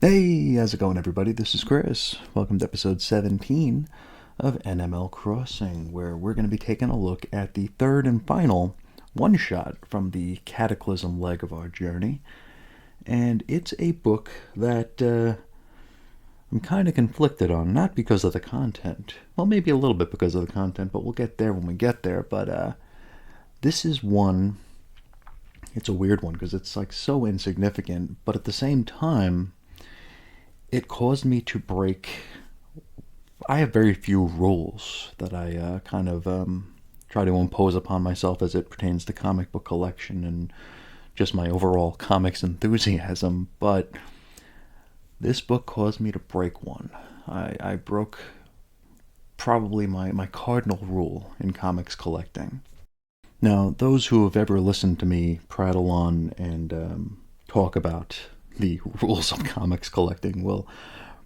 Hey, how's it going, everybody? This is Chris. Welcome to episode 17 of NML Crossing, where we're going to be taking a look at the third and final one-shot from the Cataclysm leg of our journey. And it's a book that I'm kind of conflicted on, not because of the content. Well, maybe a little bit because of the content, but we'll get there when we get there. But this is one, it's a weird one because it's like so insignificant, but at the same time, it caused me to break. I have very few rules that I kind of try to impose upon myself as it pertains to comic book collection and just my overall comics enthusiasm, but this book caused me to break one. I broke probably my cardinal rule in comics collecting. Now, those who have ever listened to me prattle on and talk about the rules of comics collecting will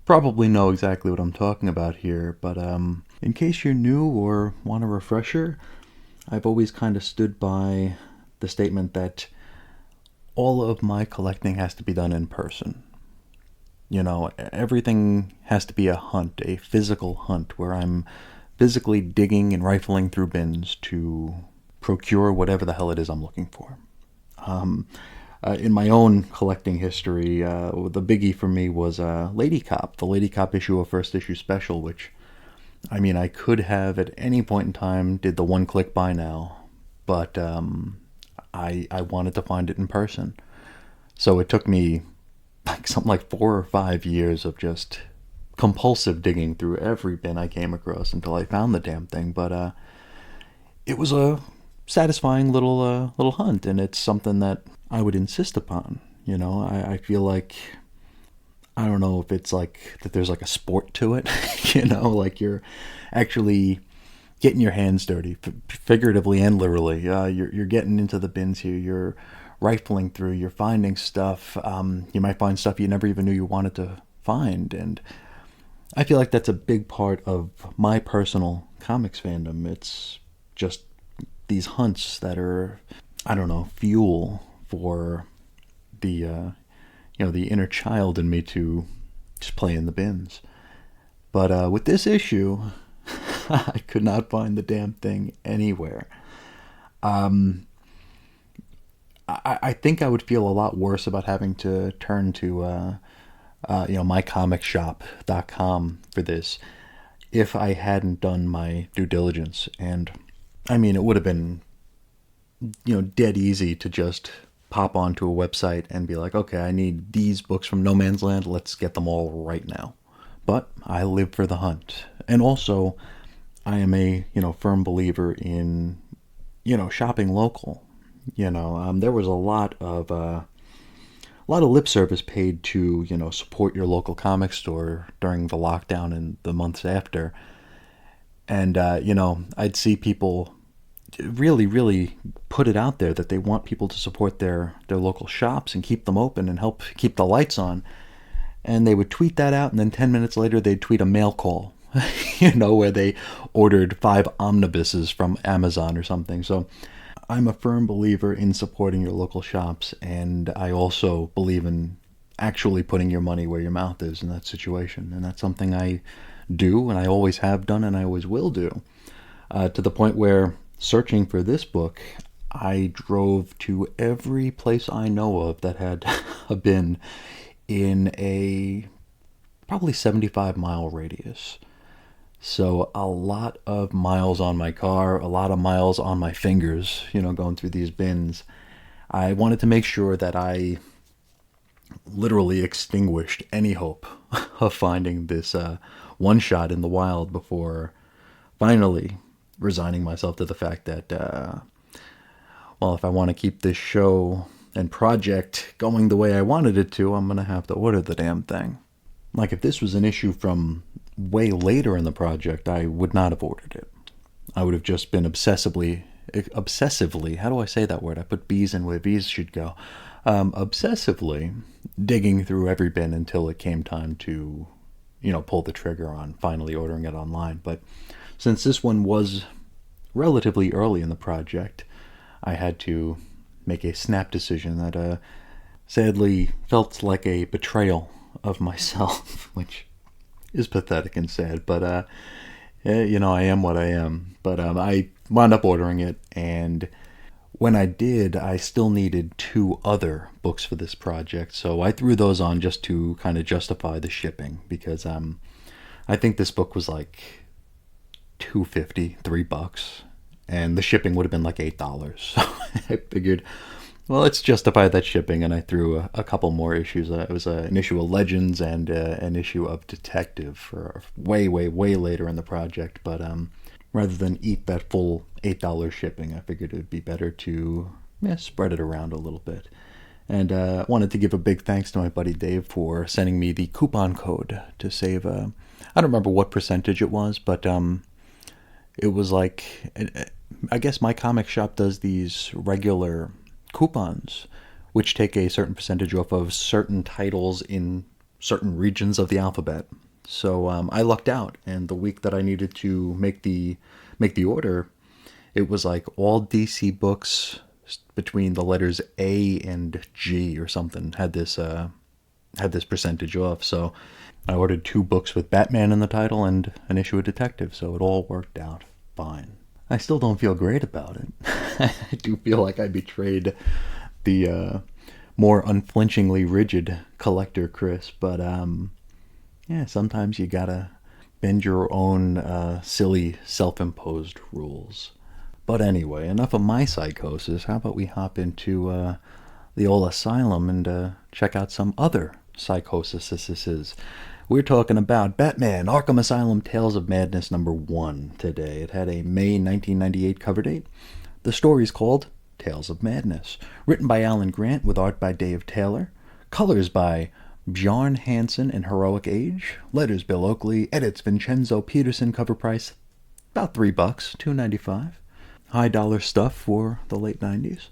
probably know exactly what I'm talking about here, but in case you're new or want a refresher, I've always kind of stood by the statement that all of my collecting has to be done in person. You know, everything has to be a hunt, a physical hunt, where I'm physically digging and rifling through bins to procure whatever the hell it is I'm looking for. In my own collecting history, the biggie for me was Lady Cop, the Lady Cop issue of First Issue Special, which, I mean, I could have at any point in time did the one-click buy now, but I wanted to find it in person. So it took me like something like 4 or 5 years of just compulsive digging through every bin I came across until I found the damn thing. But it was a satisfying little hunt, and it's something that I would insist upon. You know, I feel like I don't know if it's like that. There's like a sport to it. You know, like you're actually getting your hands dirty, figuratively and literally. You're getting into the bins here. You're rifling through. You're finding stuff. You might find stuff you never even knew you wanted to find, and I feel like that's a big part of my personal comics fandom. It's just these hunts that are, I don't know, fuel for the the inner child in me to just play in the bins. But with this issue, I could not find the damn thing anywhere. Um, I think I would feel a lot worse about having to turn to mycomicshop.com for this if I hadn't done my due diligence. And I mean, it would have been dead easy to just pop onto a website and be like, okay, I need these books from No Man's Land. Let's get them all right now. But I live for the hunt, and also I am a firm believer in shopping local. There was a lot of lip service paid to support your local comic store during the lockdown and the months after, and I'd see people really, really put it out there that they want people to support their local shops and keep them open and help keep the lights on. And they would tweet that out, and then 10 minutes later, they'd tweet a mail call, where they ordered 5 omnibuses from Amazon or something. So I'm a firm believer in supporting your local shops, and I also believe in actually putting your money where your mouth is in that situation. And that's something I do, and I always have done, and I always will do. To the point where searching for this book, I drove to every place I know of that had a bin in a probably 75-mile radius. So a lot of miles on my car, a lot of miles on my fingers, going through these bins. I wanted to make sure that I literally extinguished any hope of finding this one shot in the wild before finally resigning myself to the fact that, well, if I want to keep this show and project going the way I wanted it to, I'm going to have to order the damn thing. Like, if this was an issue from way later in the project, I would not have ordered it. I would have just been obsessively, how do I say that word? I put B's in where B's should go. Obsessively digging through every bin until it came time to, pull the trigger on finally ordering it online. But since this one was relatively early in the project, I had to make a snap decision that sadly felt like a betrayal of myself, which is pathetic and sad, but I am what I am. But I wound up ordering it, and when I did, I still needed 2 other books for this project, so I threw those on just to kind of justify the shipping, because I think this book was like $2.50, $3, and the shipping would have been like $8. So I figured, well, let's justify that shipping, and I threw a couple more issues. It was an issue of Legends and an issue of Detective for way, way, way later in the project. But rather than eat that full $8 shipping, I figured it would be better to spread it around a little bit. And I wanted to give a big thanks to my buddy Dave for sending me the coupon code to save, I don't remember what percentage it was, but it was like, I guess my comic shop does these regular coupons, which take a certain percentage off of certain titles in certain regions of the alphabet. So I lucked out, and the week that I needed to make the order, it was like all DC books between the letters A and G or something had this percentage off. So I ordered 2 books with Batman in the title and an issue of Detective, so it all worked out fine. I still don't feel great about it. I do feel like I betrayed the more unflinchingly rigid collector Chris, but sometimes you gotta bend your own silly self-imposed rules. But anyway, enough of my psychosis. How about we hop into the old Asylum and check out some other psychosis. We're talking about Batman Arkham Asylum-Tales of Madness #1 today. It had a May 1998 cover date. The story is called Tales of Madness, written by Alan Grant with art by Dave Taylor, colors by Bjarne Hansen and Heroic Age, letters Bill Oakley, edits Vincenzo Peterson, cover price about $3, $2.95. High dollar stuff for the late 90s.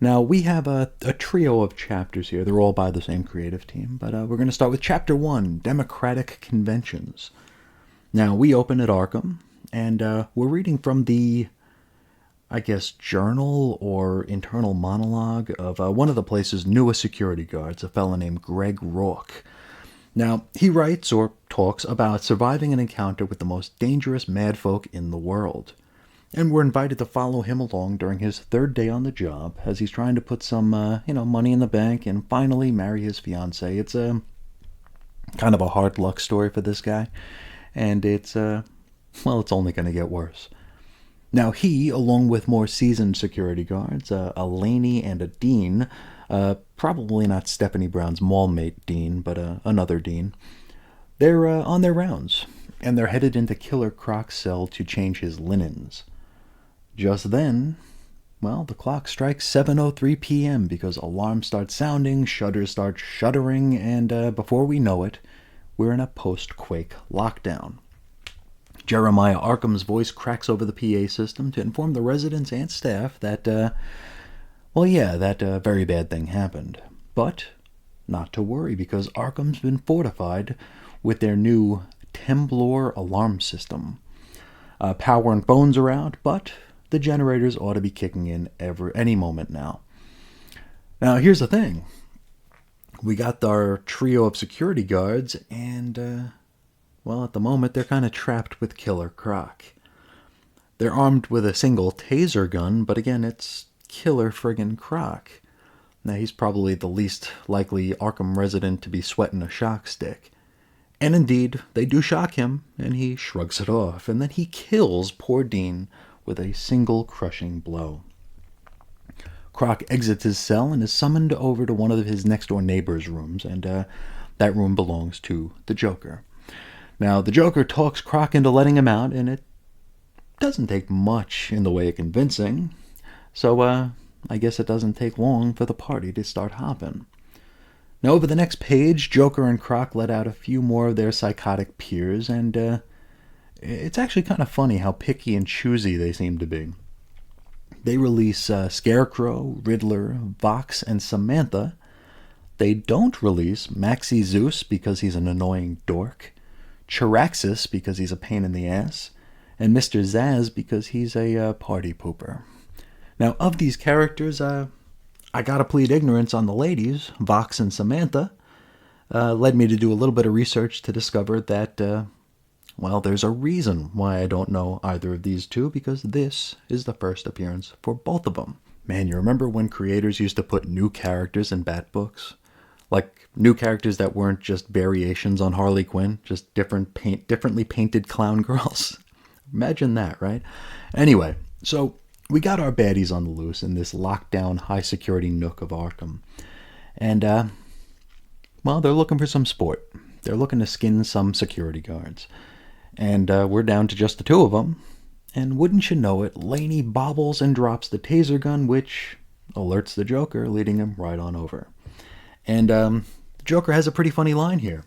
Now, we have a trio of chapters here. They're all by the same creative team, but we're going to start with Chapter 1, Democratic Conventions. Now, we open at Arkham, and we're reading from the, I guess, journal or internal monologue of one of the place's newest security guards, a fellow named Greg Rourke. Now, he writes or talks about surviving an encounter with the most dangerous madfolk in the world. And we're invited to follow him along during his 3rd day on the job as he's trying to put some, money in the bank and finally marry his fiancée. It's a kind of a hard luck story for this guy, and it's only going to get worse. Now he, along with more seasoned security guards, a Laney and a Dean, probably not Stephanie Brown's mallmate Dean, but another Dean, they're on their rounds, and they're headed into Killer Croc's cell to change his linens. Just then, the clock strikes 7:03 p.m. because alarms start sounding, shutters start shuddering, and before we know it, we're in a post-quake lockdown. Jeremiah Arkham's voice cracks over the PA system to inform the residents and staff that, that very bad thing happened. But not to worry, because Arkham's been fortified with their new Temblor alarm system. Power and phones are out, but the generators ought to be kicking in any moment now. Now, here's the thing. We got our trio of security guards, and, at the moment, they're kind of trapped with Killer Croc. They're armed with a single taser gun, but again, it's Killer friggin' Croc. Now, he's probably the least likely Arkham resident to be sweating a shock stick. And indeed, they do shock him, and he shrugs it off, and then he kills poor Dean with a single crushing blow. Croc exits his cell and is summoned over to one of his next-door neighbor's rooms, and that room belongs to the Joker. Now, the Joker talks Croc into letting him out, and it doesn't take much in the way of convincing, so I guess it doesn't take long for the party to start hopping. Now, over the next page, Joker and Croc let out a few more of their psychotic peers, and it's actually kind of funny how picky and choosy they seem to be. They release Scarecrow, Riddler, Vox, and Samantha. They don't release Maxie Zeus because he's an annoying dork, Chiraxus because he's a pain in the ass, and Mr. Zaz because he's a party pooper. Now, of these characters, I gotta plead ignorance on the ladies, Vox and Samantha. led me to do a little bit of research to discover that, well, there's a reason why I don't know either of these two, because this is the first appearance for both of them. Man, you remember when creators used to put new characters in Bat books? Like new characters that weren't just variations on Harley Quinn, just differently painted clown girls. Imagine that, right? Anyway, so we got our baddies on the loose in this lockdown, high-security nook of Arkham. And, well, they're looking for some sport. They're looking to skin some security guards. And we're down to just the two of them. And wouldn't you know it, Laney bobbles and drops the taser gun, which alerts the Joker, leading him right on over. And the Joker has a pretty funny line here.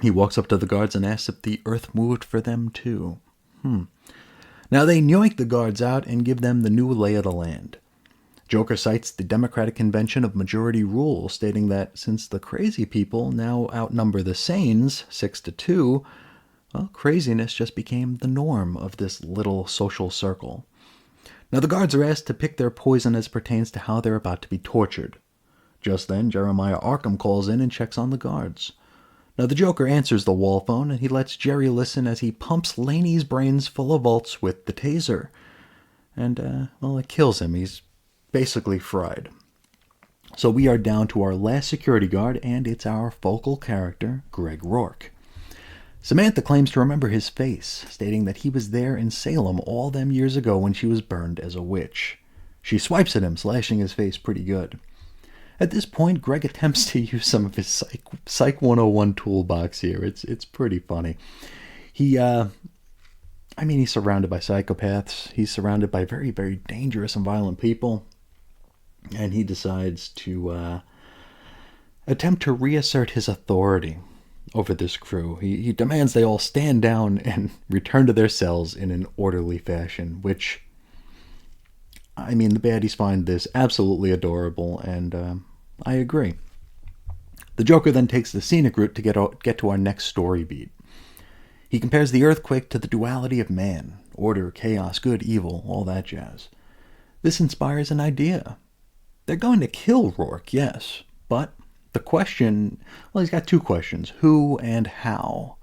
He walks up to the guards and asks if the earth moved for them too. Now they yoink the guards out and give them the new lay of the land. Joker cites the Democratic Convention of Majority Rule, stating that since the crazy people now outnumber the sanes 6-2, well, craziness just became the norm of this little social circle. Now the guards are asked to pick their poison as pertains to how they're about to be tortured. Just then, Jeremiah Arkham calls in and checks on the guards. Now the Joker answers the wall phone and he lets Jerry listen as he pumps Laney's brains full of volts with the taser. And, well, it kills him. He's basically fried. So we are down to our last security guard, and it's our focal character, Greg Rourke. Samantha claims to remember his face, stating that he was there in Salem all them years ago when she was burned as a witch. She swipes at him, slashing his face pretty good. At this point, Greg attempts to use some of his Psych 101 toolbox here. It's pretty funny. He's surrounded by psychopaths. He's surrounded by very, very dangerous and violent people. And he decides to attempt to reassert his authority over this crew. He demands they all stand down and return to their cells in an orderly fashion, which, I mean, the baddies find this absolutely adorable, and I agree. The Joker then takes the scenic route to get to our next story beat. He compares the earthquake to the duality of man, order, chaos, good, evil, all that jazz. This inspires an idea. They're going to kill Rourke, yes, but the question, well, he's got two questions. Who and how?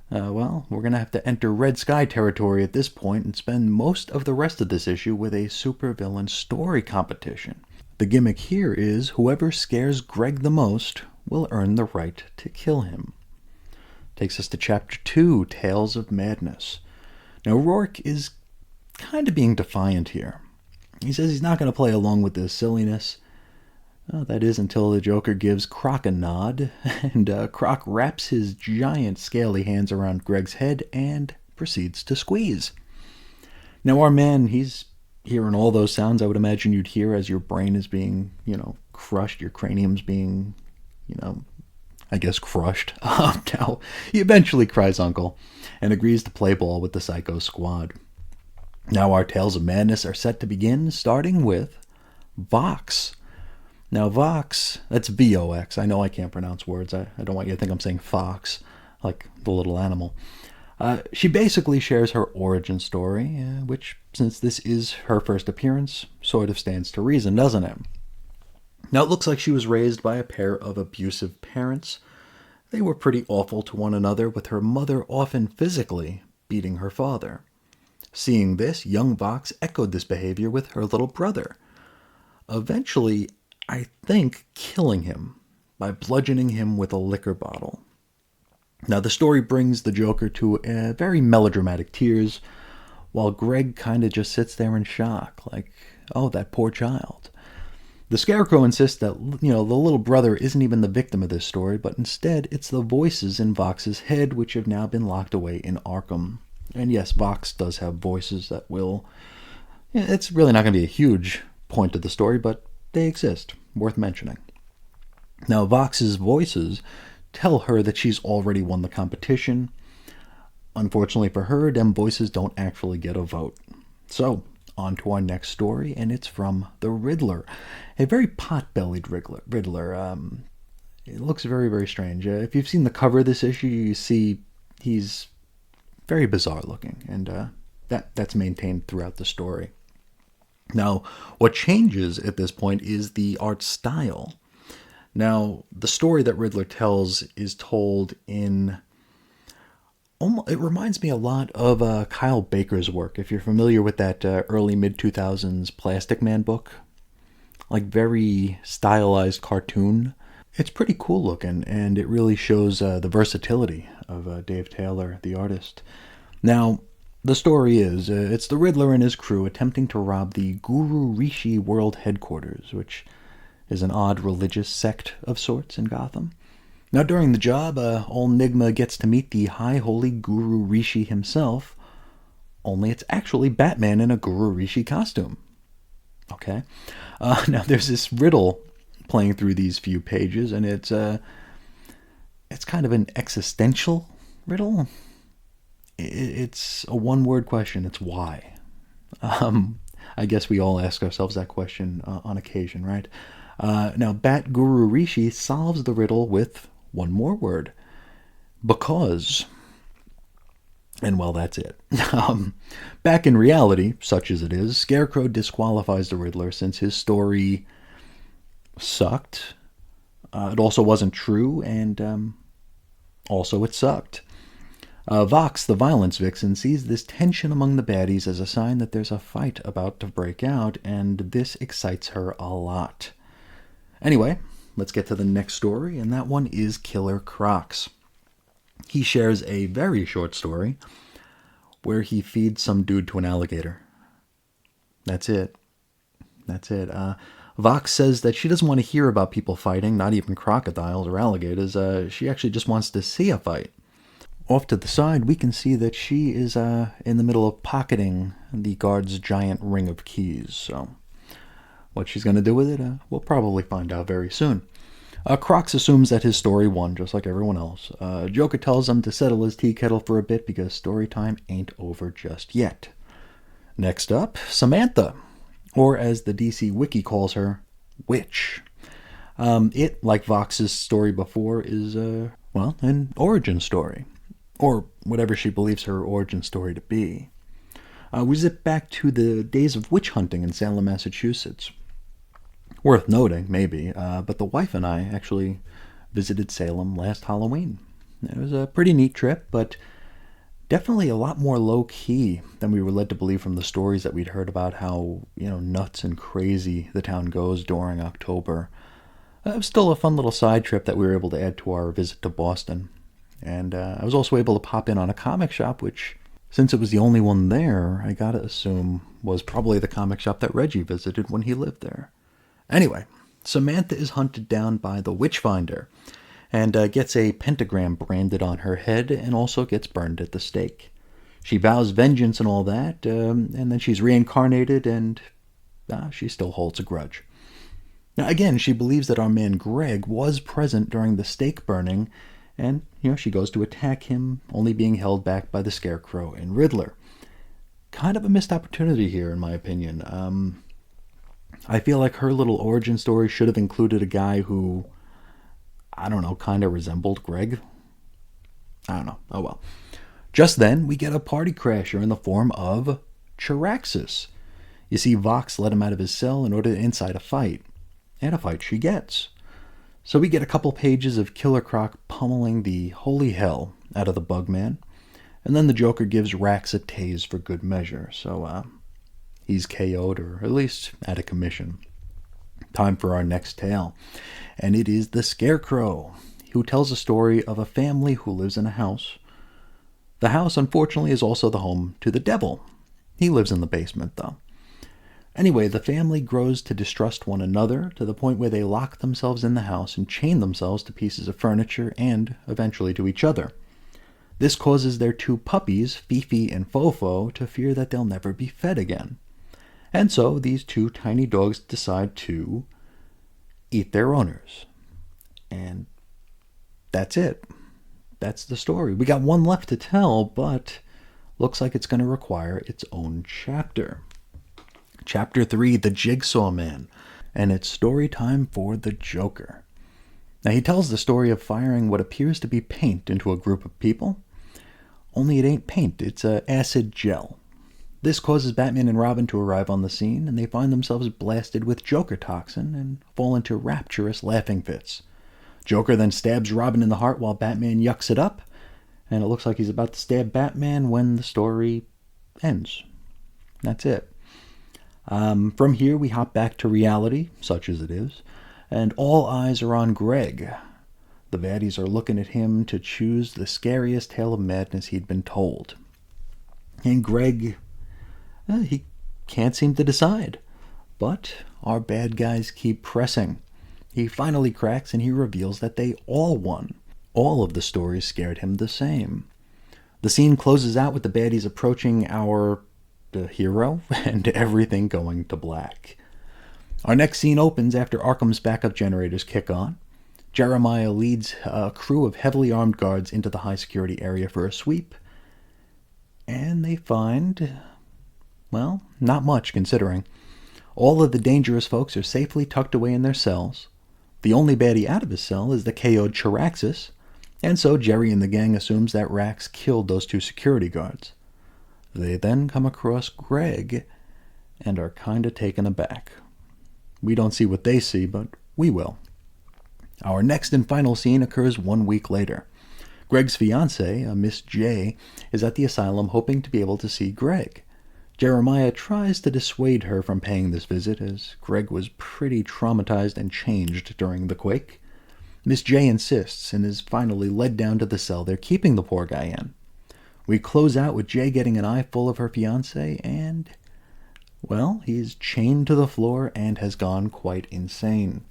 Well, we're going to have to enter Red Sky territory at this point and spend most of the rest of this issue with a supervillain story competition. The gimmick here is whoever scares Greg the most will earn the right to kill him. Takes us to Chapter 2, Tales of Madness. Now, Rourke is kind of being defiant here. He says he's not going to play along with this silliness. Well, that is until the Joker gives Croc a nod, and Croc wraps his giant scaly hands around Greg's head and proceeds to squeeze. Now our man, he's hearing all those sounds I would imagine you'd hear as your brain is being, crushed, your cranium's being, I guess crushed. Now, he eventually cries uncle and agrees to play ball with the Psycho Squad. Now our Tales of Madness are set to begin, starting with Vox. Now, Vox, that's V-O-X. I know I can't pronounce words. I don't want you to think I'm saying fox, like the little animal. She basically shares her origin story, which, since this is her first appearance, sort of stands to reason, doesn't it? Now, it looks like she was raised by a pair of abusive parents. They were pretty awful to one another, with her mother often physically beating her father. Seeing this, young Vox echoed this behavior with her little brother. Eventually, I think, killing him by bludgeoning him with a liquor bottle. Now, the story brings the Joker to very melodramatic tears, while Greg kind of just sits there in shock, like, oh, that poor child. The Scarecrow insists that, the little brother isn't even the victim of this story, but instead it's the voices in Vox's head which have now been locked away in Arkham. And yes, Vox does have voices that will... it's really not going to be a huge point of the story, but they exist. Worth mentioning. Now, Vox's voices tell her that she's already won the competition. Unfortunately for her, them voices don't actually get a vote. So, on to our next story, and it's from the Riddler. A very pot-bellied Riddler. It looks very, very strange. If you've seen the cover of this issue, you see he's very bizarre looking, and that's maintained throughout the story. Now, what changes at this point is the art style. Now, the story that Riddler tells is told in... It reminds me a lot of Kyle Baker's work, if you're familiar with that early mid-2000s Plastic Man book. Like, very stylized cartoon. It's pretty cool looking, and it really shows the versatility of Dave Taylor, the artist. Now, the story is, it's the Riddler and his crew attempting to rob the Guru Rishi World Headquarters, which is an odd religious sect of sorts in Gotham. Now, during the job, old Nigma gets to meet the High Holy Guru Rishi himself, only it's actually Batman in a Guru Rishi costume. Okay? Now, there's this riddle playing through these few pages, and it's kind of an existential riddle. It's a one-word question. It's why. I guess we all ask ourselves that question on occasion, right? Now, Bat Guru Rishi solves the riddle with one more word. Because. And well, that's it. Back in reality, such as it is, Scarecrow disqualifies the Riddler since his story sucked. It also wasn't true, and also it sucked. Vox, the violence vixen, sees this tension among the baddies as a sign that there's a fight about to break out, and this excites her a lot. Anyway, let's get to the next story, and that one is Killer Crocs. He shares a very short story where he feeds some dude to an alligator. That's it. Vox says that she doesn't want to hear about people fighting, not even crocodiles or alligators. She actually just wants to see a fight. Off to the side, we can see that she is in the middle of pocketing the guard's giant ring of keys. So what she's going to do with it, we'll probably find out very soon. Crocs assumes that his story won, just like everyone else. Joker tells him to settle his tea kettle for a bit because story time ain't over just yet. Next up, Samantha, or as the DC Wiki calls her, Witch. It, like Vox's story before, is, an origin story. Or whatever she believes her origin story to be. We zip back to the days of witch hunting in Salem, Massachusetts. Worth noting, maybe, but the wife and I actually visited Salem last Halloween. It was a pretty neat trip, but definitely a lot more low-key than we were led to believe from the stories that we'd heard about how, nuts and crazy the town goes during October. It was still a fun little side trip that we were able to add to our visit to Boston. And I was also able to pop in on a comic shop, which, since it was the only one there, I gotta assume was probably the comic shop that Reggie visited when he lived there. Anyway, Samantha is hunted down by the Witchfinder and gets a pentagram branded on her head and also gets burned at the stake. She vows vengeance and all that, and then she's reincarnated and she still holds a grudge. Now, again, she believes that our man Greg was present during the stake burning, and, she goes to attack him, only being held back by the Scarecrow and Riddler. Kind of a missed opportunity here, in my opinion. I feel like her little origin story should have included a guy who, I don't know, kind of resembled Greg. I don't know. Oh well. Just then, we get a party crasher in the form of Chiraxus. You see, Vox let him out of his cell in order to incite a fight. And a fight she gets. So we get a couple pages of Killer Croc pummeling the holy hell out of the Bugman. And then the Joker gives Rax a tase for good measure. So, he's KO'd, or at least at a commission. Time for our next tale. And it is the Scarecrow, who tells a story of a family who lives in a house. The house, unfortunately, is also the home to the devil. He lives in the basement, though. Anyway, the family grows to distrust one another to the point where they lock themselves in the house and chain themselves to pieces of furniture and, eventually, to each other. This causes their two puppies, Fifi and Fofo, to fear that they'll never be fed again. And so these two tiny dogs decide to eat their owners. And that's it. That's the story. We got one left to tell, but looks like it's going to require its own chapter. Chapter 3, The Jigsaw Man, and it's story time for the Joker. Now, he tells the story of firing what appears to be paint into a group of people, only it ain't paint, it's acid gel. This causes Batman and Robin to arrive on the scene, and they find themselves blasted with Joker toxin and fall into rapturous laughing fits. Joker then stabs Robin in the heart while Batman yucks it up, and it looks like he's about to stab Batman when the story ends. That's it. From here, we hop back to reality, such as it is, and all eyes are on Greg. The baddies are looking at him to choose the scariest tale of madness he'd been told. And Greg, he can't seem to decide. But our bad guys keep pressing. He finally cracks and he reveals that they all won. All of the stories scared him the same. The scene closes out with the baddies approaching our hero and everything going to black. Our next scene opens after Arkham's backup generators kick on. Jeremiah leads a crew of heavily armed guards into the high security area for a sweep. And they find, well, not much considering. All of the dangerous folks are safely tucked away in their cells. The only baddie out of his cell is the KO'd Charaxus, and so Jerry and the gang assumes that Rax killed those two security guards. They then come across Greg and are kinda taken aback. We don't see what they see, but we will. Our next and final scene occurs 1 week later. Greg's fiancée, Miss J, is at the asylum hoping to be able to see Greg. Jeremiah tries to dissuade her from paying this visit, as Greg was pretty traumatized and changed during the quake. Miss J insists and is finally led down to the cell they're keeping the poor guy in. We close out with J getting an eye full of her fiancé, and, well, he's chained to the floor and has gone quite insane.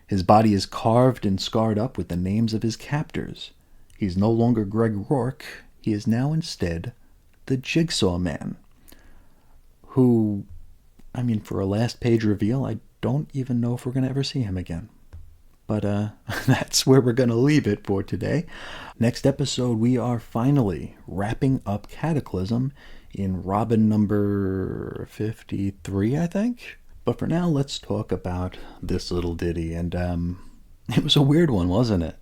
His body is carved and scarred up with the names of his captors. He's no longer Greg Rourke, he is now instead the Jigsaw Man. Who, for a last page reveal, I don't even know if we're going to ever see him again. But that's where we're going to leave it for today. Next episode, we are finally wrapping up Cataclysm in Robin number 53, I think. But for now, let's talk about this little ditty. And it was a weird one, wasn't it?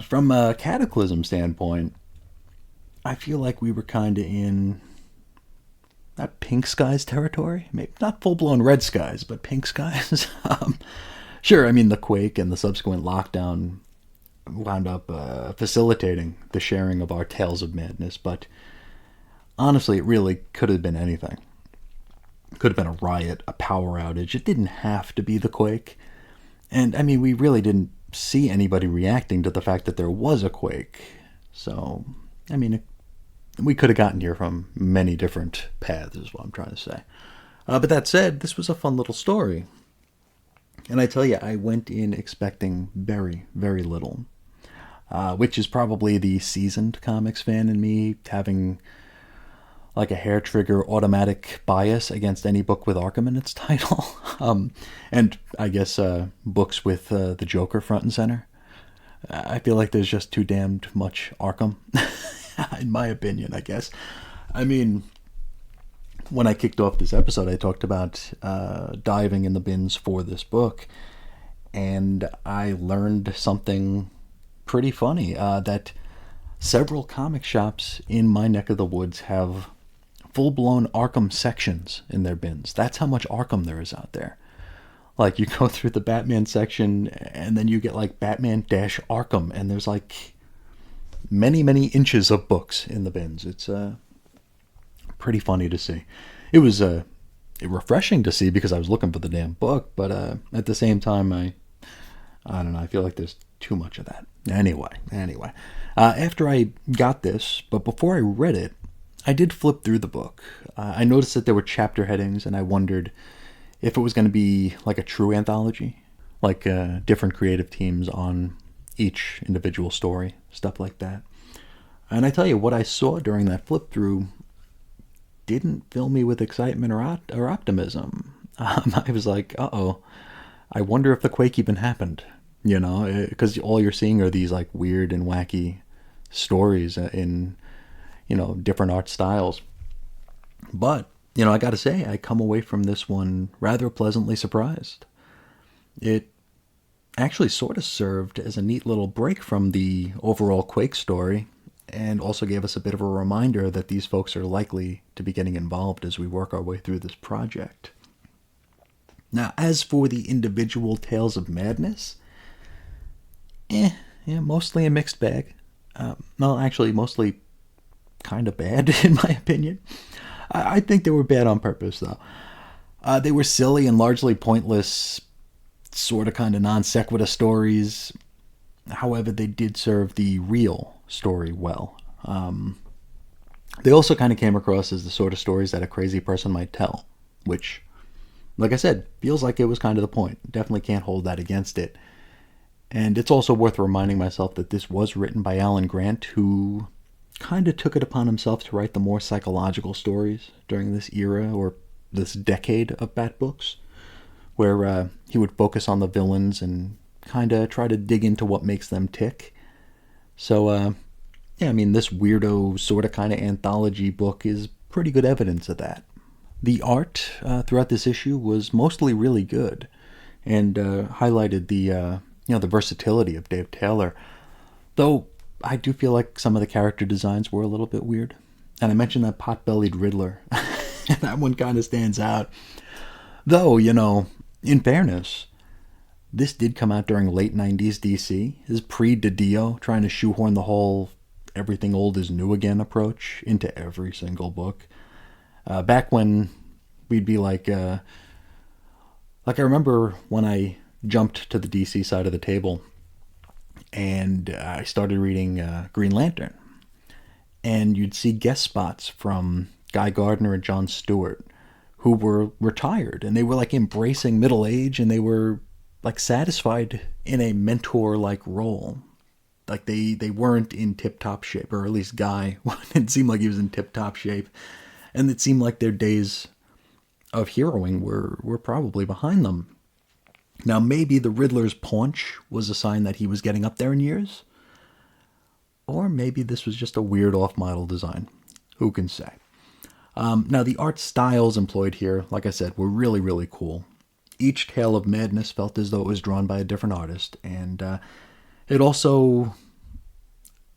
From a Cataclysm standpoint, I feel like we were kind of in not pink skies territory. Maybe not full-blown red skies, but pink skies. Sure, the quake and the subsequent lockdown wound up facilitating the sharing of our tales of madness, but honestly, it really could have been anything. It could have been a riot, a power outage. It didn't have to be the quake. And, we really didn't see anybody reacting to the fact that there was a quake. So, we could have gotten here from many different paths, is what I'm trying to say. But that said, this was a fun little story. And I tell you, I went in expecting very, very little. Which is probably the seasoned comics fan in me having like a hair trigger automatic bias against any book with Arkham in its title. And I guess books with the Joker front and center. I feel like there's just too damned much Arkham, in my opinion, I guess. When I kicked off this episode, I talked about diving in the bins for this book, and I learned something pretty funny, that several comic shops in my neck of the woods have full-blown Arkham sections in their bins. That's how much Arkham there is out there. Like, you go through the Batman section, and then you get, like, Batman-Arkham, and there's, like, many, many inches of books in the bins. It's pretty funny to see. It was refreshing to see because I was looking for the damn book, but at the same time, I don't know, I feel like there's too much of that. Anyway. After I got this, but before I read it, I did flip through the book. I noticed that there were chapter headings, and I wondered if it was going to be like a true anthology, like different creative teams on each individual story, stuff like that. And I tell you, what I saw during that flip through didn't fill me with excitement or optimism. I was like, uh-oh, I wonder if the quake even happened, because all you're seeing are these like weird and wacky stories in, different art styles. But, I gotta say, I come away from this one rather pleasantly surprised. It actually sort of served as a neat little break from the overall Quake story, and also gave us a bit of a reminder that these folks are likely to be getting involved as we work our way through this project. Now, as for the individual Tales of Madness, mostly a mixed bag. Well, actually, mostly kind of bad, in my opinion. I think they were bad on purpose, though. They were silly and largely pointless, sort of kind of non sequitur stories. However, they did serve the real story well. They also kind of came across as the sort of stories that a crazy person might tell, which, like I said, feels like it was kind of the point. Definitely can't hold that against it. And it's also worth reminding myself that this was written by Alan Grant, who kind of took it upon himself to write the more psychological stories during this era, or this decade of Bat books, where he would focus on the villains and kind of try to dig into what makes them tick. So, this weirdo sort of kind of anthology book is pretty good evidence of that. The art throughout this issue was mostly really good, and highlighted the versatility of Dave Taylor. Though I do feel like some of the character designs were a little bit weird. And I mentioned that pot-bellied Riddler. That one kind of stands out. Though, in fairness, this did come out during late 90s DC. This is pre-DiDio, trying to shoehorn the whole everything old is new again approach into every single book. Back when we'd be like I remember when I jumped to the DC side of the table and I started reading Green Lantern, and you'd see guest spots from Guy Gardner and John Stewart, who were retired, and they were like embracing middle age, and they were like satisfied in a mentor-like role. Like they weren't in tip-top shape, or at least Guy it seemed like he was in tip-top shape, and it seemed like their days of heroing were probably behind them. Now, maybe the Riddler's paunch was a sign that he was getting up there in years, or maybe this was just a weird off-model design. Who can say? Now, the art styles employed here, like I said, were really, really cool. Each Tale of Madness felt as though it was drawn by a different artist, and it also,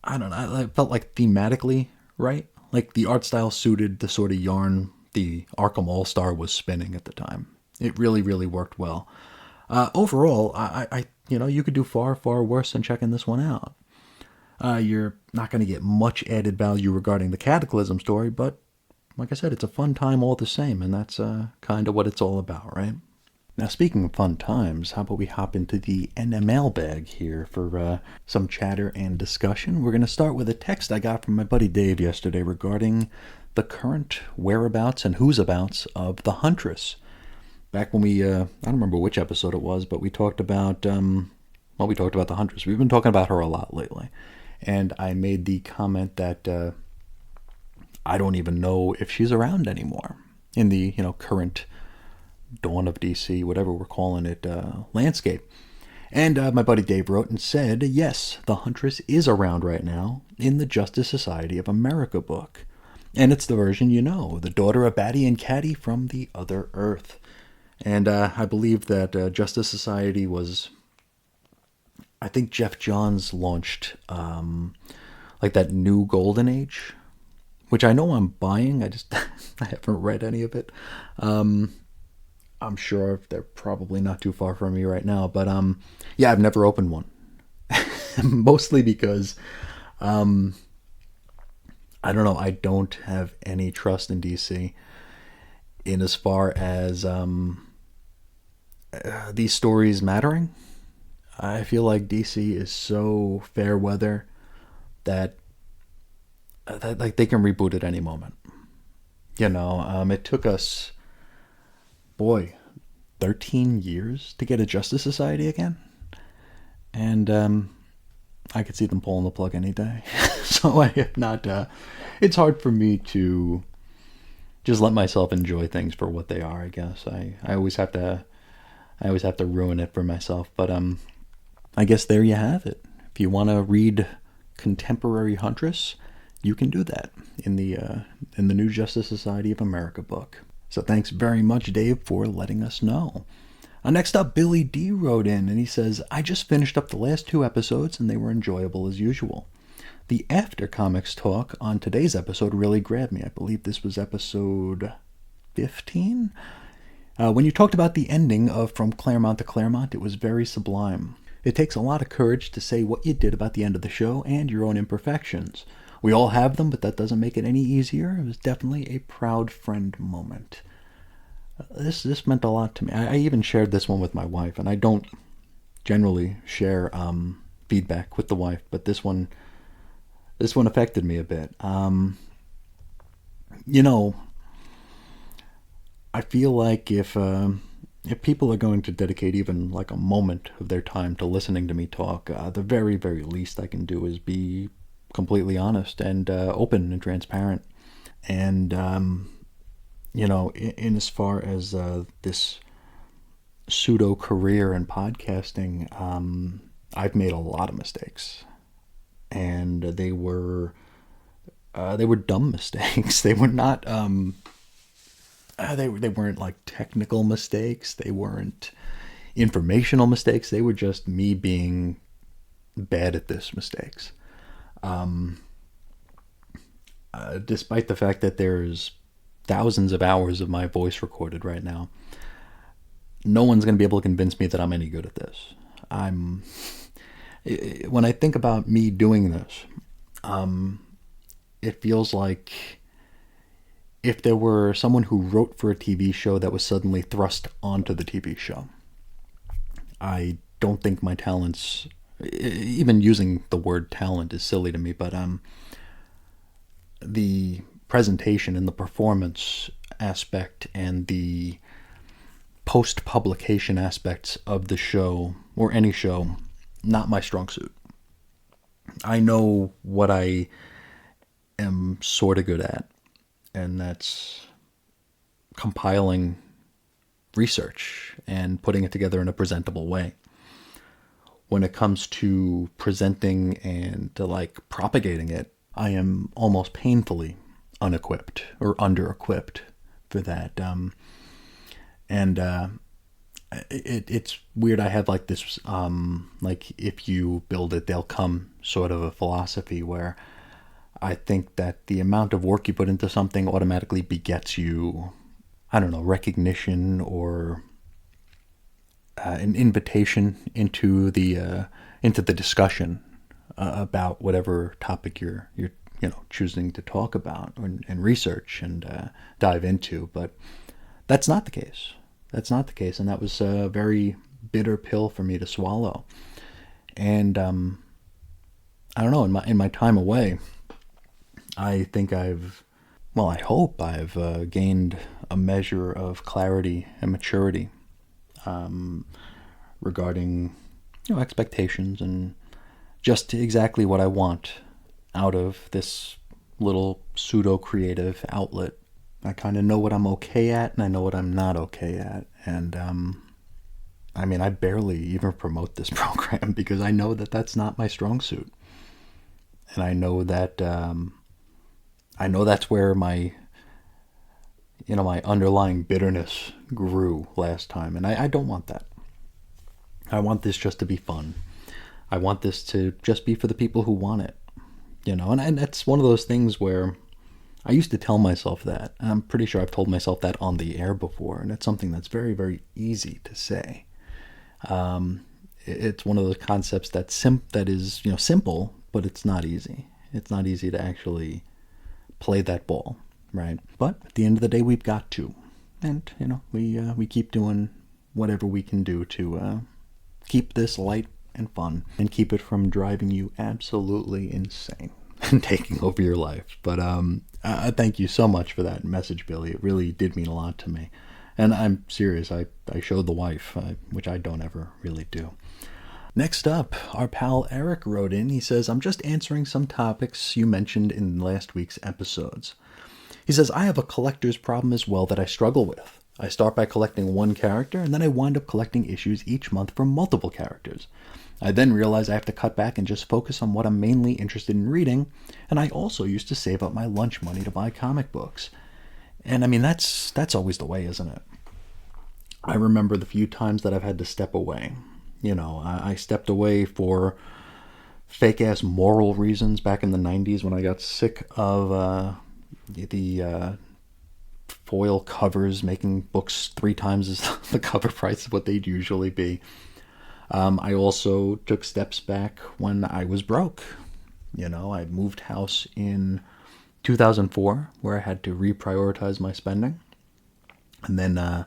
it felt like thematically right. Like the art style suited the sort of yarn the Arkham All-Star was spinning at the time. It really, really worked well. Overall, you could do far, far worse than checking this one out. You're not going to get much added value regarding the Cataclysm story, but like I said, it's a fun time all the same, and that's kind of what it's all about, right? Now, speaking of fun times, how about we hop into the NMaiLbag here for some chatter and discussion. We're going to start with a text I got from my buddy Dave yesterday regarding the current whereabouts and who's-abouts of the Huntress. Back when we, I don't remember which episode it was, but we talked about, we talked about the Huntress. We've been talking about her a lot lately. And I made the comment that I don't even know if she's around anymore in the, current dawn of DC, whatever we're calling it, landscape. And my buddy Dave wrote and said, yes, the Huntress is around right now in the Justice Society of America book. And it's the version the daughter of Batty and Catty from the other Earth. And I believe that Justice Society was, I think Jeff Johns launched like that new Golden Age, which I know I'm buying. I haven't read any of it. I'm sure they're probably not too far from me right now, but I've never opened one. Mostly because I don't know, I don't have any trust in DC in as far as these stories mattering. I feel like DC is so fair weather that like they can reboot at any moment. It took us, 13 years to get a Justice Society again, and I could see them pulling the plug any day. So I have not. It's hard for me to just let myself enjoy things for what they are. I guess I always have to. I always have to ruin it for myself. But I guess there you have it. If you want to read contemporary Huntress, you can do that in the new Justice Society of America book. So thanks very much, Dave, for letting us know. Next up, Billy D wrote in, and he says, I just finished up the last 2 episodes, and they were enjoyable as usual. The after comics talk on today's episode really grabbed me. I believe this was episode 15. When you talked about the ending of From Claremont to Claremont, it was very sublime. It takes a lot of courage to say what you did about the end of the show and your own imperfections. We all have them, but that doesn't make it any easier. It was definitely a proud friend moment. This meant a lot to me. I even shared this one with my wife, and I don't generally share feedback with the wife, but this one affected me a bit. I feel like if people are going to dedicate even like a moment of their time to listening to me talk, the very, very least I can do is be completely honest and open and transparent. And, in as far as this pseudo career in podcasting, I've made a lot of mistakes. And they were dumb mistakes. They were not... They weren't like technical mistakes. They weren't informational mistakes. They were just me being bad at this mistakes. Despite the fact that there's thousands of hours of my voice recorded right now, no one's going to be able to convince me that I'm any good at this. When I think about me doing this, it feels like if there were someone who wrote for a TV show that was suddenly thrust onto the TV show. I don't think my talents, even using the word talent is silly to me, but the presentation and the performance aspect and the post-publication aspects of the show, or any show, not my strong suit. I know what I am sort of good at, and that's compiling research and putting it together in a presentable way. When it comes to presenting and to propagating it, I am almost painfully unequipped or under-equipped for that. It's weird. I have this if you build it, they'll come sort of a philosophy where I think that the amount of work you put into something automatically begets you, recognition or an invitation into the discussion about whatever topic you're choosing to talk about and research and dive into. But that's not the case. That's not the case, and that was a very bitter pill for me to swallow. And I don't know. In my time away, I think I hope I've gained a measure of clarity and maturity regarding expectations and just exactly what I want out of this little pseudo-creative outlet. I kind of know what I'm okay at, and I know what I'm not okay at. And I barely even promote this program because I know that that's not my strong suit. And I know that that's where my underlying bitterness grew last time. And I don't want that. I want this just to be fun. I want this to just be for the people who want it. And that's one of those things where I used to tell myself that. I'm pretty sure I've told myself that on the air before. And it's something that's very, very easy to say. It's one of those concepts that is simple, but it's not easy. It's not easy to actually play that ball, right? But at the end of the day, we've got to, and we keep doing whatever we can do to keep this light and fun and keep it from driving you absolutely insane and taking over your life. But thank you so much for that message, Billy. It really did mean a lot to me, and I'm serious. I showed the wife, which I don't ever really do. Next up, our pal Eric wrote in. He says, I'm just answering some topics you mentioned in last week's episodes. He says, I have a collector's problem as well that I struggle with. I start by collecting one character, and then I wind up collecting issues each month from multiple characters. I then realize I have to cut back and just focus on what I'm mainly interested in reading, and I also used to save up my lunch money to buy comic books. And that's always the way, isn't it? I remember the few times that I've had to step away. I stepped away for fake ass moral reasons back in the 90s when I got sick of the foil covers making books 3 times as the cover price of what they'd usually be. I also took steps back when I was broke. I moved house in 2004 where I had to reprioritize my spending. And then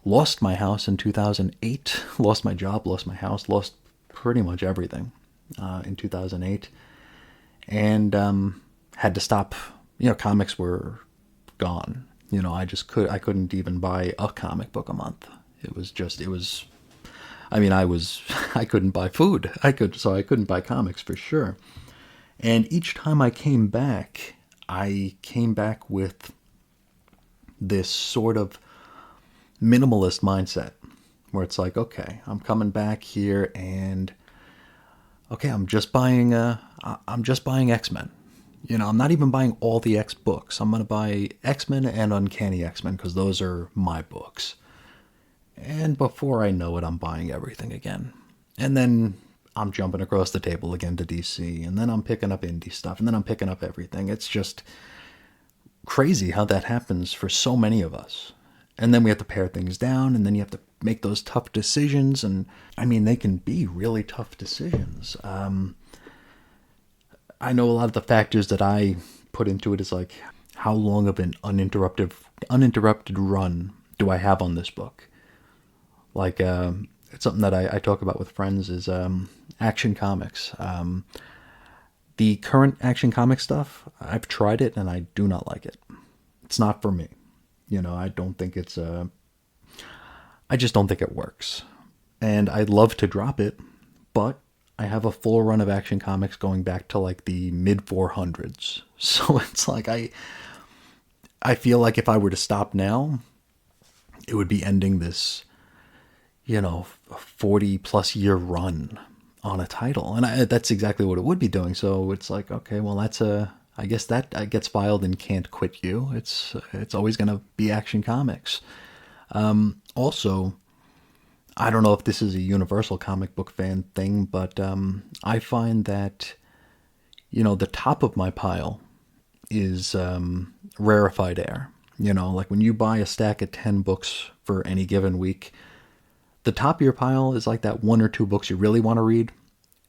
lost my house in 2008. Lost my job, lost my house, lost pretty much everything in 2008. And had to stop. Comics were gone. I couldn't even buy a comic book a month. I couldn't buy food. I couldn't buy comics for sure. And each time I came back with this sort of minimalist mindset where it's like, okay, I'm coming back here and okay, I'm just buying X-Men. I'm not even buying all the X books. I'm going to buy X-Men and Uncanny X-Men because those are my books. And before I know it, I'm buying everything again. And then I'm jumping across the table again to DC. And then I'm picking up indie stuff. And then I'm picking up everything. It's just crazy how that happens for so many of us. And then we have to pare things down. And then you have to make those tough decisions. And they can be really tough decisions. I know a lot of the factors that I put into it is like, how long of an uninterrupted run do I have on this book? Like, it's something that I talk about with friends is Action Comics. The current Action Comic stuff, I've tried it and I do not like it. It's not for me. I don't think I just don't think it works. And I'd love to drop it, but I have a full run of Action Comics going back to like the mid 400s. So it's like I feel like if I were to stop now, it would be ending this 40 plus year run on a title. And that's exactly what it would be doing. So it's like, okay, well, I guess that gets filed in Can't Quit You. It's always going to be Action Comics. Also, I don't know if this is a universal comic book fan thing, but I find that, the top of my pile is rarefied air. Like when you buy a stack of 10 books for any given week, the top of your pile is like that 1 or 2 books you really want to read,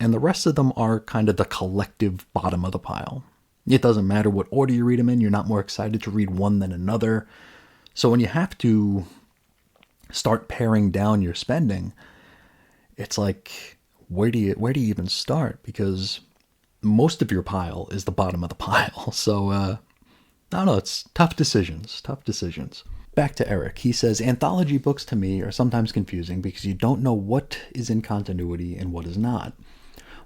and the rest of them are kind of the collective bottom of the pile. It doesn't matter what order you read them in, you're not more excited to read one than another. So when you have to start paring down your spending, it's like, where do you even start? Because most of your pile is the bottom of the pile. So, I don't know, it's tough decisions. Back to Eric. He says, anthology books to me are sometimes confusing because you don't know what is in continuity and what is not.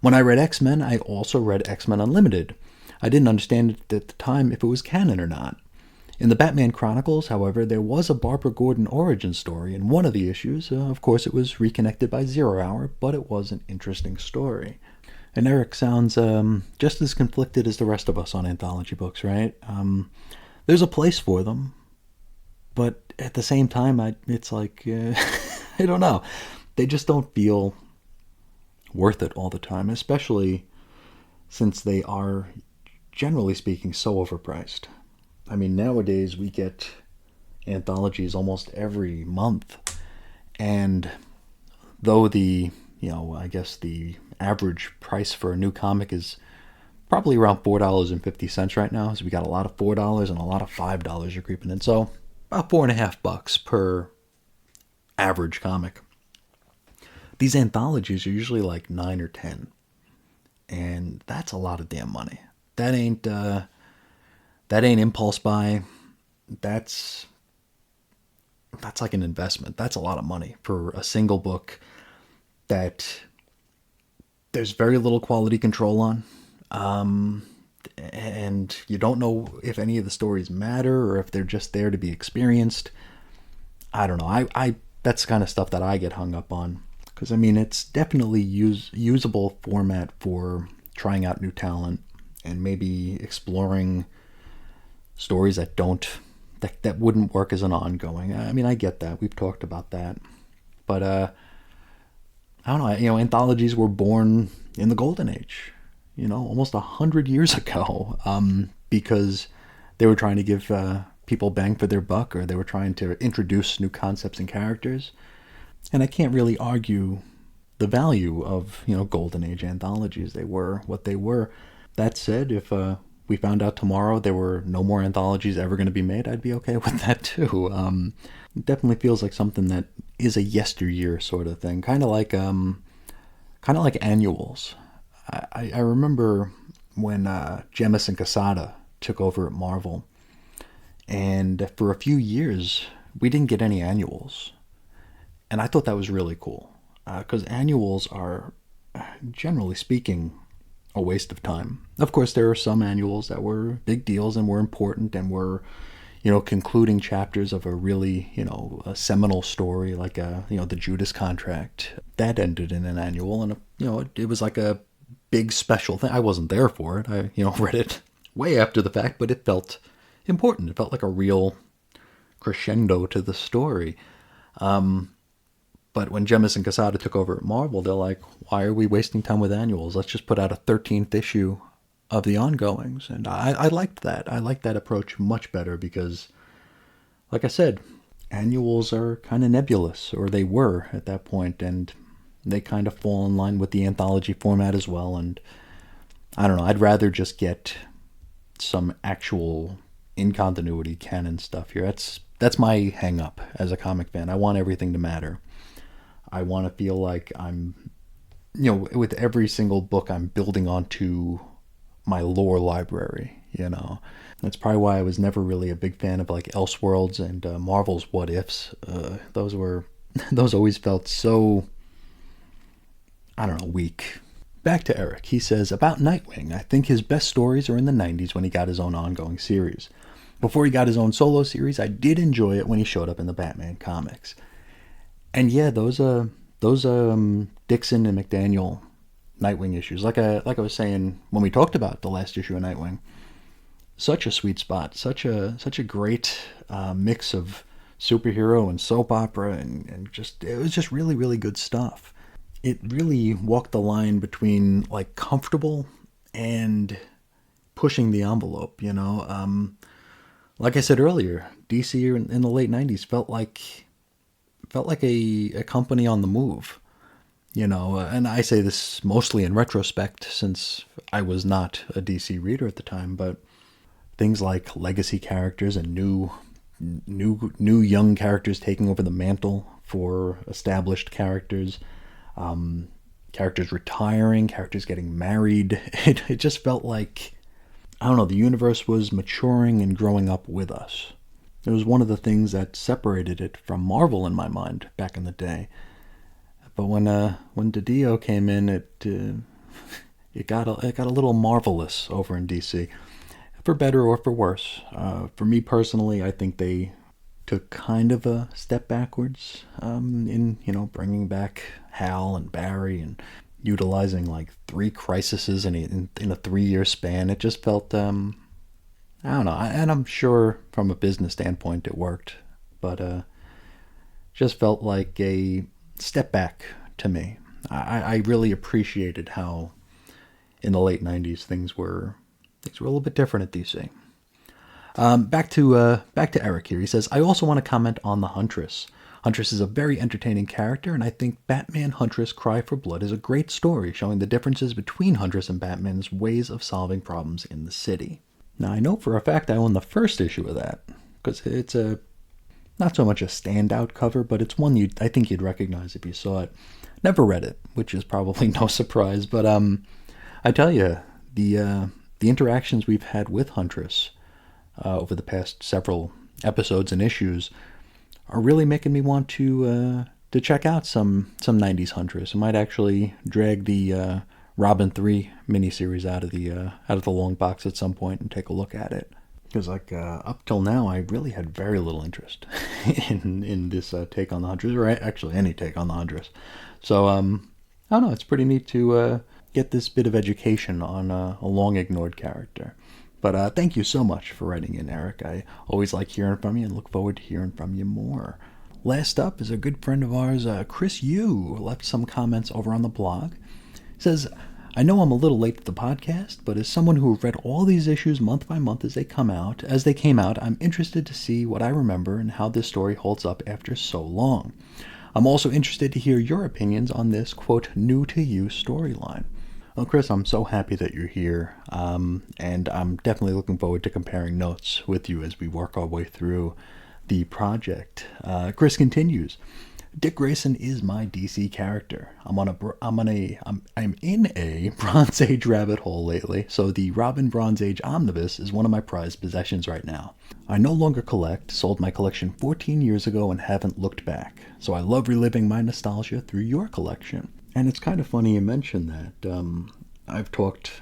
When I read X-Men, I also read X-Men Unlimited. I didn't understand at the time if it was canon or not. In the Batman Chronicles, however, there was a Barbara Gordon origin story in one of the issues. Of course, it was reconnected by Zero Hour, but it was an interesting story. And Eric sounds just as conflicted as the rest of us on anthology books, right? There's a place for them, but at the same time, it's like, I don't know. They just don't feel worth it all the time, especially since they are, generally speaking, so overpriced. Nowadays we get anthologies almost every month, and though the average price for a new comic is probably around $4.50 right now, so we got a lot of $4 and a lot of $5 are creeping in, so about $4.50 per average comic. These anthologies are usually like 9 or 10, and that's a lot of damn money. That ain't impulse buy. That's like an investment. That's a lot of money for a single book that there's very little quality control on. And you don't know if any of the stories matter or if they're just there to be experienced. I don't know. I that's the kind of stuff that I get hung up on. Because, it's definitely usable format for trying out new talent and maybe exploring stories that wouldn't work as an ongoing. I get that. We've talked about that. But I don't know, anthologies were born in the Golden Age, almost 100 years ago, because they were trying to give people bang for their buck, or they were trying to introduce new concepts and characters. And I can't really argue the value of, Golden Age anthologies. They were what they were. That said, if we found out tomorrow there were no more anthologies ever going to be made, I'd be okay with that too. It definitely feels like something that is a yesteryear sort of thing, kind of like annuals. I remember when Jemison Casada took over at Marvel, and for a few years we didn't get any annuals, and I thought that was really cool, because annuals are, generally speaking, a waste of time. Of course, there are some annuals that were big deals and were important and were, concluding chapters of a really, a seminal story, like the Judas Contract. That ended in an annual, and it was like a big special thing. I wasn't there for it. I, read it way after the fact, but it felt important. It felt like a real crescendo to the story. But when Jemison Casada took over at Marvel, they're like, why are we wasting time with annuals? Let's just put out a 13th issue of the ongoings. And I liked that. I liked that approach much better because, like I said, annuals are kind of nebulous, or they were at that point, and they kind of fall in line with the anthology format as well. And I don't know, I'd rather just get some actual in-continuity canon stuff here. That's my hang-up as a comic fan. I want everything to matter. I want to feel like I'm, with every single book I'm building onto my lore library, That's probably why I was never really a big fan of like Elseworlds and Marvel's What Ifs. Those always felt so, I don't know, weak. Back to Eric. He says, about Nightwing, I think his best stories are in the 90s when he got his own ongoing series. Before he got his own solo series, I did enjoy it when he showed up in the Batman comics. And yeah, those Dixon and McDaniel Nightwing issues, like I was saying when we talked about the last issue of Nightwing, such a sweet spot, such a great mix of superhero and soap opera, and it was just really, really good stuff. It really walked the line between like comfortable and pushing the envelope, Like I said earlier, DC in the late 90s felt like a company on the move, and I say this mostly in retrospect since I was not a DC reader at the time, but things like legacy characters and new young characters taking over the mantle for established characters, characters retiring, characters getting married. It just felt like, I don't know, the universe was maturing and growing up with us. It was one of the things that separated it from Marvel in my mind back in the day. But when DiDio came in, it got a little marvelous over in DC, for better or for worse. For me personally, I think they took kind of a step backwards in bringing back Hal and Barry and utilizing like 3 crises in a 3-year span. It just felt I don't know, and I'm sure from a business standpoint it worked, but just felt like a step back to me. I really appreciated how in the late 90s things were a little bit different at DC. Back to Eric here. He says, I also want to comment on the Huntress. Huntress is a very entertaining character, and I think Batman Huntress Cry for Blood is a great story showing the differences between Huntress and Batman's ways of solving problems in the city. Now, I know for a fact I own the first issue of that, because it's not so much a standout cover, but it's one I think you'd recognize if you saw it. Never read it, which is probably no surprise, but I tell you, the interactions we've had with Huntress over the past several episodes and issues are really making me want to check out some 90s Huntress. I might actually drag the Robin 3 miniseries out of the long box at some point and take a look at it. Because up till now, I really had very little interest in this take on the Huntress, or actually any take on the Huntress. So I don't know. It's pretty neat to get this bit of education on a long ignored character. But thank you so much for writing in, Eric. I always like hearing from you and look forward to hearing from you more. Last up is a good friend of ours, Chris Yu, left some comments over on the blog. He says, I know I'm a little late to the podcast, but as someone who read all these issues month by month as they came out, I'm interested to see what I remember and how this story holds up after so long. I'm also interested to hear your opinions on this, quote, new to you storyline. Well, Chris, I'm so happy that you're here, and I'm definitely looking forward to comparing notes with you as we work our way through the project. Chris continues, Dick Grayson is my DC character. I'm in a Bronze Age rabbit hole lately, so the Robin Bronze Age omnibus is one of my prized possessions right now. I no longer collect, sold my collection 14 years ago and haven't looked back, so I love reliving my nostalgia through your collection. And it's kind of funny you mention that. I've talked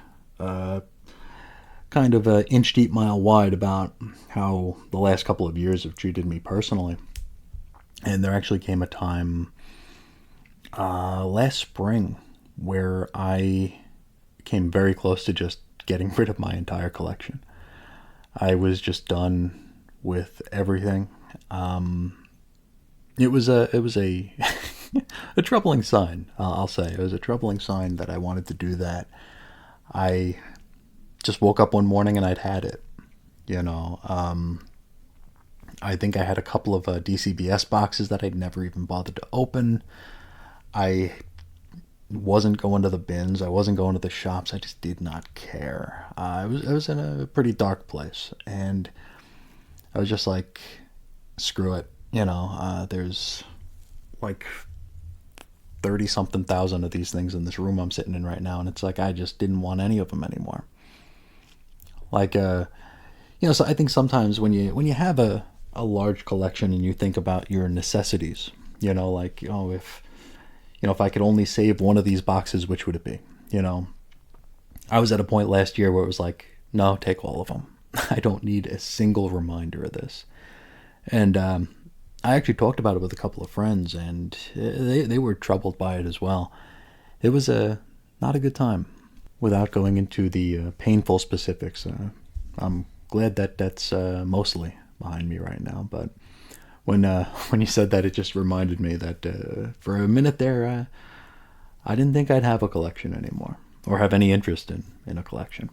kind of inch deep, mile wide about how the last couple of years have treated me personally. And there actually came a time last spring where I came very close to just getting rid of my entire collection. I was just done with everything. It was a a troubling sign, I'll say. It was a troubling sign that I wanted to do that. I just woke up one morning and I'd had it, you know. I think I had a couple of DCBS boxes that I'd never even bothered to open. I wasn't going to the bins. I wasn't going to the shops. I just did not care. I was in a pretty dark place, and I was just like, screw it. You know, there's like 30-something thousand of these things in this room I'm sitting in right now, and it's like I just didn't want any of them anymore. Like, you know, so I think sometimes when you have a large collection and you think about your necessities, you know, like, oh, if I could only save one of these boxes, which would it be? You know, I was at a point last year where it was like, no, take all of them. I don't need a single reminder of this. And I actually talked about it with a couple of friends, and they were troubled by it as well. It was not a good time. Without going into the painful specifics, I'm glad that that's mostly behind me right now. But when you said that, it just reminded me that for a minute there, I didn't think I'd have a collection anymore, or have any interest in a collection.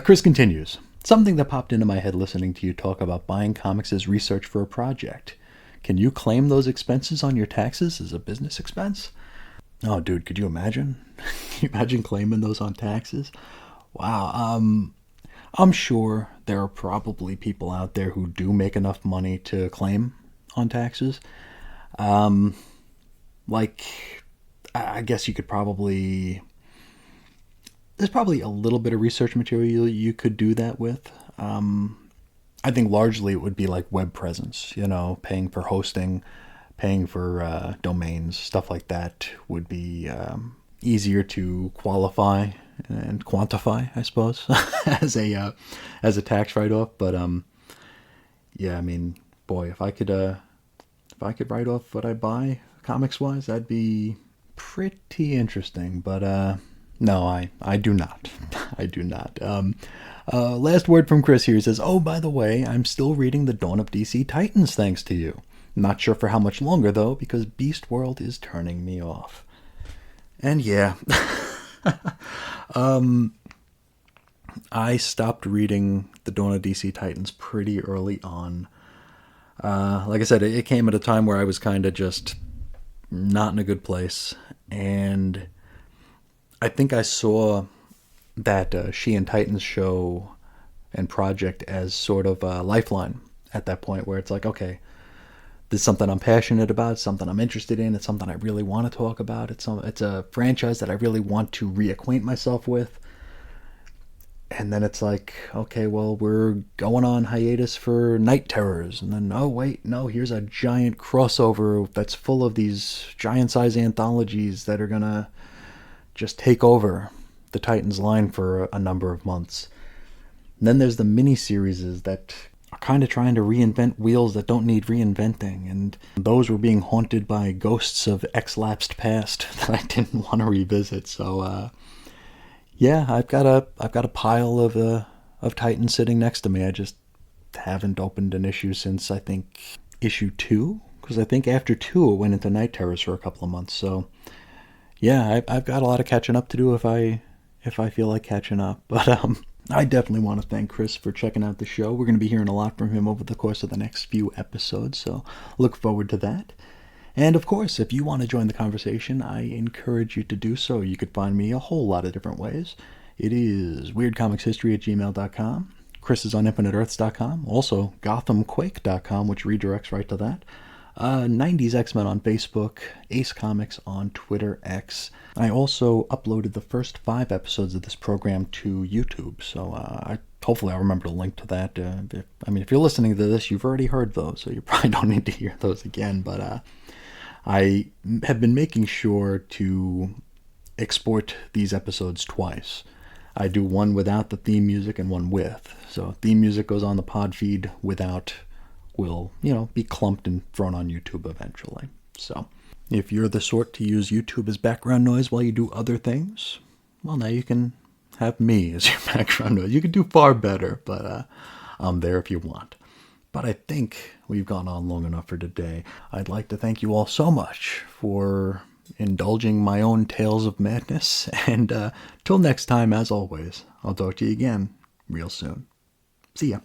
Chris continues, something that popped into my head listening to you talk about buying comics as research for a project. Can you claim those expenses on your taxes as a business expense? Oh, dude, could you imagine? Can you imagine claiming those on taxes? Wow. I'm sure there are probably people out there who do make enough money to claim on taxes. Like, I guess you could probably... There's probably a little bit of research material you could do that with. I think largely it would be like web presence, you know, paying for hosting, paying for domains, stuff like that would be easier to qualify and quantify, I suppose, as a tax write-off. But yeah, I mean, boy, if I could write off what I buy comics-wise, that'd be pretty interesting. But no, I do not. I do not. Last word from Chris here. He says, oh, by the way, I'm still reading The Dawn of DC Titans thanks to you. Not sure for how much longer, though, because Beast World is turning me off. And yeah, I stopped reading The Dawn of DC Titans pretty early on. Like I said, it came at a time where I was kind of just not in a good place. And I think I saw that She and Titans show and project as sort of a lifeline at that point, where it's like, okay, this is something I'm passionate about, something I'm interested in, it's something I really want to talk about, it's a franchise that I really want to reacquaint myself with. And then it's like, okay, well, we're going on hiatus for Night Terrors, and then, oh wait, no, here's a giant crossover that's full of these giant size anthologies that are gonna just take over the Titans line for a number of months. And then there's the mini-series that are kind of trying to reinvent wheels that don't need reinventing, and those were being haunted by ghosts of ex-lapsed past that I didn't want to revisit. So yeah, I've got a pile of Titans sitting next to me. I just haven't opened an issue since, I think, issue 2, because I think after 2 it went into Night Terrors for a couple of months. So yeah, I've got a lot of catching up to do if I feel like catching up. But I definitely want to thank Chris for checking out the show. We're going to be hearing a lot from him over the course of the next few episodes, so look forward to that. And of course, if you want to join the conversation, I encourage you to do so. You could find me a whole lot of different ways. It is weirdcomicshistory@gmail.com. Chris is on infiniteearths.com. Also, gothamquake.com, which redirects right to that. 90s X-Men on Facebook, Ace Comics on Twitter X. I also uploaded the first 5 episodes of this program to YouTube, so hopefully I'll remember to link to that. If you're listening to this, you've already heard those, so you probably don't need to hear those again, but I have been making sure to export these episodes twice. I do one without the theme music and one with. So theme music goes on the pod feed, without will, be clumped and thrown on YouTube eventually. So if you're the sort to use YouTube as background noise while you do other things, well, now you can have me as your background noise. You could do far better, but I'm there if you want. But I think we've gone on long enough for today. I'd like to thank you all so much for indulging my own tales of madness. And till next time, as always, I'll talk to you again real soon. See ya.